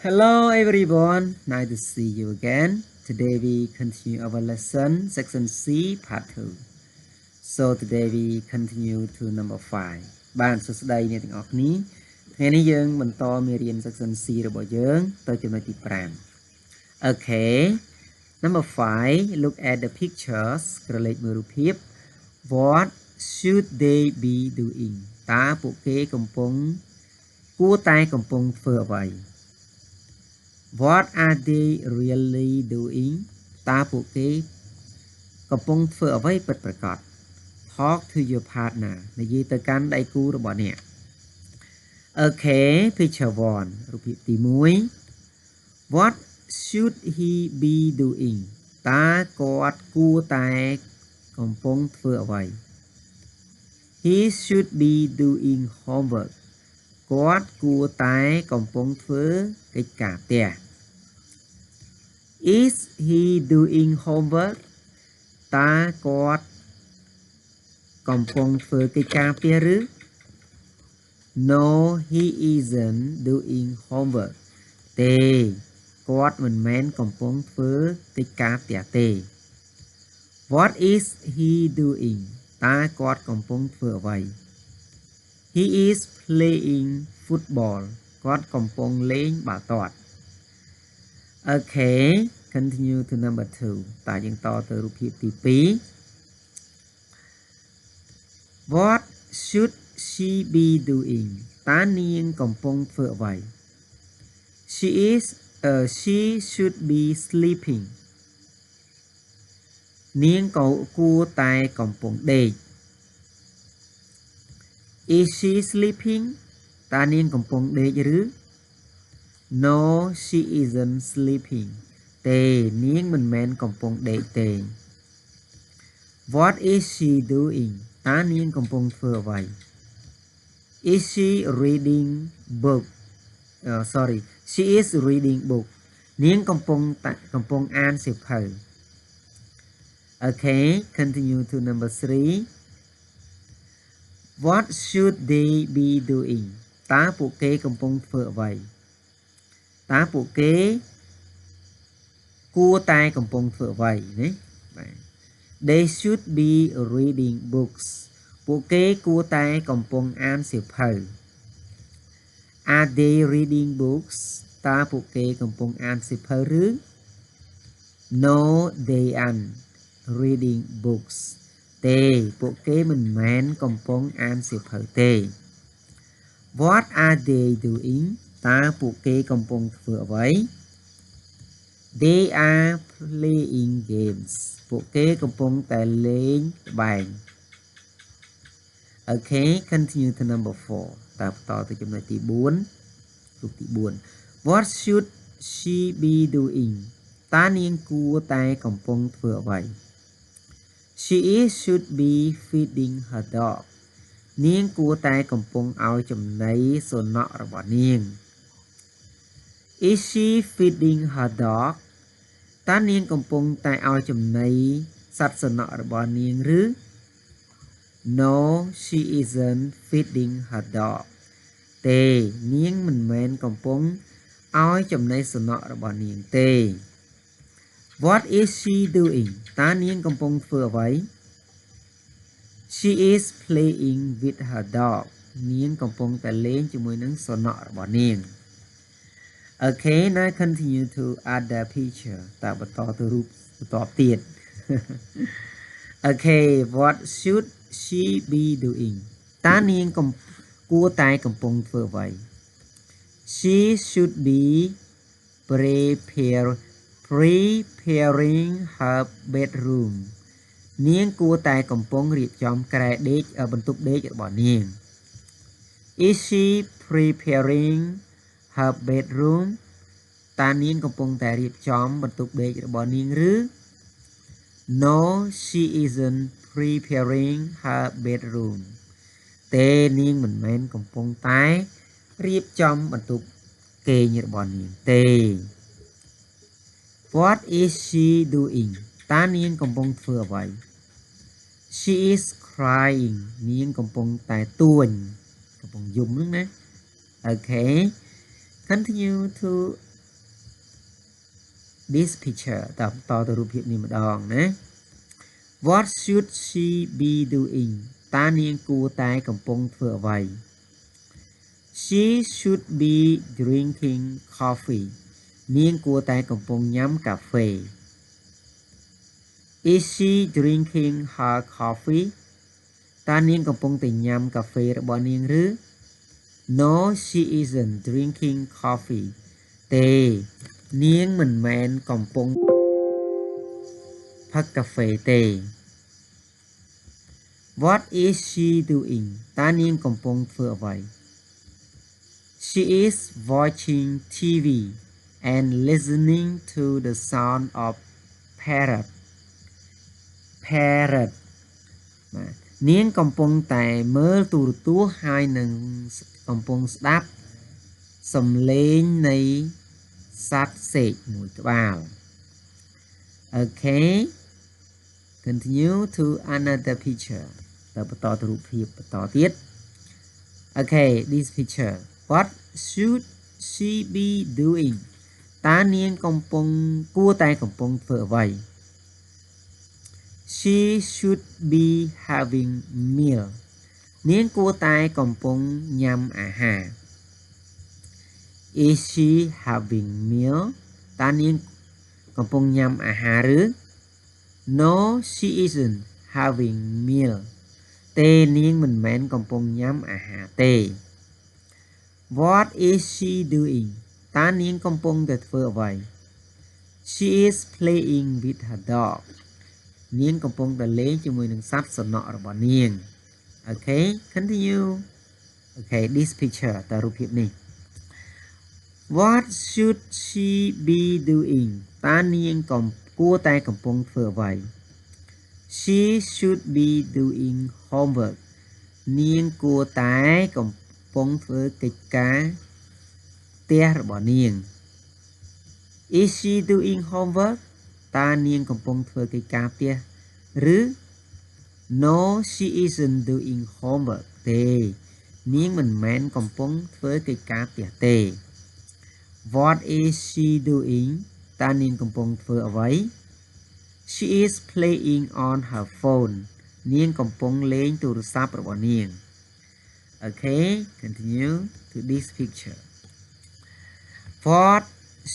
Hello everyone, nice to see you again. Today we continue our lesson, section C, part 2. So today we continue to number 5. បានសួស្តីអ្នកទាំងអស់គ្នាថ្ងៃនេះយើងបន្តមេរៀន section C របស់យើងទៅចំណុចទី 5 Okay. Number 5, look at the pictures ក្រឡេកមើលរូបភាព What should they be doing តើពួកគេគួរតែកំពុងធ្វើអ្វី What are they really doing តើពួកគេកំពុងធ្វើអ្វីពិតប្រាកដ Talk to your partner និយាយទៅកាន់ដៃគូរបស់អ្នក Okay, picture 1 រូបភាពទី 1 What should he be doing តើគាត់គួរតែកំពុងធ្វើអ្វី He should be doing homework គាត់គួរតែកំពុងធ្វើកិច្ចការផ្ទះ Is he doing homework តើគាត់កំពុងធ្វើកិច្ចការផ្ទះឬ No he isn't doing homework ទេគាត់មិនមែនកំពុងធ្វើកិច្ចការផ្ទះទេ What is he doing តើគាត់កំពុងធ្វើអ្វី He is playing football គាត់កំពុងលេងបាល់ទាត់ Okay, continue to number 2 តើយើងតទៅរូបភាពទី 2 What should she be doing តើនាងកំពុងធ្វើអ្វី She should be sleeping នាងក៏គួរតែកំពុងដេក Is she sleeping តើនាងកំពុងដេកឬ No she isn't sleeping ទេនាងមិនមែនកំពុងដេកទេ What is she doing តើនាងកំពុងធ្វើអ្វី Is she reading book She is reading book នាងកំពុងអានសៀវភៅ Okay, continue to number 3 What should they be doing តើពួកគេកំពុងធ្វើអ្វីតើពួកគេគួរតែកំពុងធ្វើអ្វីណាបាទ They should be reading books ពួកគេគួរតែកំពុងអានសៀវភៅ Are they reading books តើពួកគេកំពុងអានសៀវភៅឬ No they aren't reading books ទេពួកគេមិនមែនកំពុងអានសៀវភៅទេ What are they doing តើពួកគេកំពុងធ្វើអ្វី They are playing games ពួកគេកំពុងតែលេងល្បែង Okay, continue to number 4 តើបន្តទៅចំណុចទី 4 រូបទី 4 What should she be doing តើនាងគួរតែកំពុងធ្វើអ្វី should be feeding her dog នាងគួរតែកំពុងឲ្យចំណីសុនខរបស់នាង Is she feeding her dog តើនាងកំពុងតែឲ្យចំណីសត្វសុនខរបស់នាងឬ No she isn't feeding her dog ទេនាងមិនមែនកំពុងឲ្យចំណីសុនខរបស់នាងទេ What is she doing តើនាងកំពុងធ្វើអ្វី She is playing with her dog នាងកំពុងតែលេងជាមួយនឹងសុនខរបស់នាង Okay, now continue to other picture តើបន្តទៅរូបបន្តទៀត Okay, what should she be doing តើនាងគួរតែកំពុងធ្វើអ្វី She should be preparing her bedroom នាងគួរតែកំពុងរៀបចំក្រែដេកបន្ទប់ដេករបស់នាង Is she preparing her bedroom តើនាងកំពុងតែរៀបចំបន្ទប់ដេករបស់នាងឬ No she isn't preparing her bedroom ទេនាងមិនមែនកំពុងតែរៀបចំបន្ទប់គេងរបស់នាងទេ What is she doing តើនាងកំពុងធ្វើអ្វី She is crying នាងកំពុងតែទួញកំពុងយំហ្នឹងណា Okay, continue to this picture តទៅរូបភាពនេះម្ដងណា What should she be doing តានាងគួរតែកំពុងធ្វើអ្វី She should be drinking coffee នាងគួរតែកំពុងញ៉ាំកាហ្វេ Is she drinking her coffee តានាងកំពុងតែញ៉ាំកាហ្វេរបស់នាងឬ No she isn't drinking coffee ទេនាងមិនមែនកំពុងផឹកកាហ្វេទេ What is she doing តានាងកំពុងធ្វើអ្វី She is watching TV and listening to the sound of parrot នាងកំពុងតែមើលទូរទស្សន៍ហើយនឹងកំពុងស្ដាប់សំឡេងនៃសត្វសេកមួយក្បាល Okay continue to another picture ទៅបន្តទៅរូបភាពបន្តទៀត Okay this picture what should she be doing តានាងកំពុងគួរតែកំពុងធ្វើអ្វី She should be having meal នាងគួរតែកំពុងញ៉ាំអាហារ Is she having meal តានាងកំពុងញ៉ាំអាហារឬ No she isn't having meal ទេនាងមិនមែនកំពុងញ៉ាំអាហារទេ What is she doing តានាងកំពុងតែធ្វើអ្វី She is playing with her dog នាងកំពុងតែលេងជាមួយនឹងសត្វសំណក់របស់នាង Okay continue Okay this picture តើរូបភាពនេះ What should she be doing តានាងគួរតែកំពុងធ្វើអ្វី She should be doing homework នាងគួរតែកំពុងធ្វើកិច្ចការផ្ទះរបស់នាង Is she doing homework តានាងកំពុងធ្វើកិច្ចការផ្ទះឬ No she isn't doing homework ទេនាងមិនមែនកំពុងធ្វើកិច្ចការផ្ទះទេ What is she doing តានាងកំពុងធ្វើអ្វី She is playing on her phone នាងកំពុងលេងទូរស័ព្ទរបស់នាង Okay continue to this picture What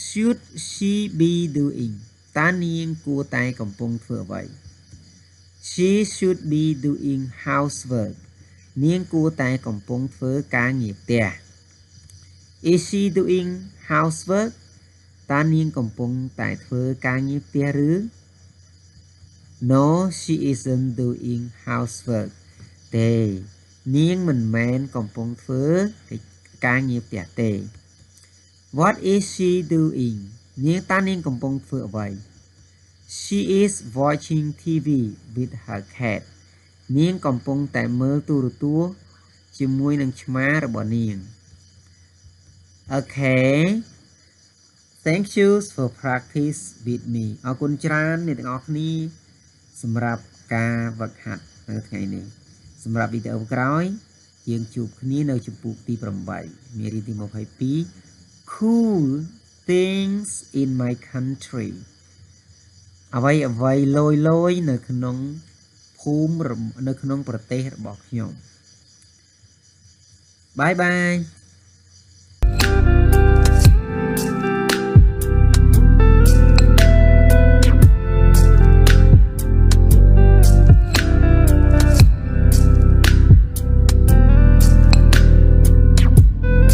should she be doing តានាងគួរតែកំពុងធ្វើអ្វី She should be doing housework នាងគួរតែកំពុងធ្វើការងារផ្ទះ Is she doing housework តានាងកំពុងតែធ្វើការងារផ្ទះឬ No she isn't doing housework ទេនាងមិនមែនកំពុងធ្វើការងារផ្ទះទេ What is she doing តានាងកំពុងធ្វើអ្វី She is watching TV with her cat នាងកំពុងតែមើលទូរទស្សន៍ជាមួយនឹងឆ្មារបស់នាង Okay Thank you for practice with me អរគុណច្រើនអ្នកទាំងអស់គ្នាសម្រាប់ការហ្វឹកហាត់នៅថ្ងៃនេះសម្រាប់វីដេអូក្រោយយើងជួបគ្នានៅចំពោះទី8មេរៀនទី22 Cool things in my country អ្វីលយនៅក្នុងភូមិនៅក្នុងប្រទេសរបស់ខ្ញុំ Bye bye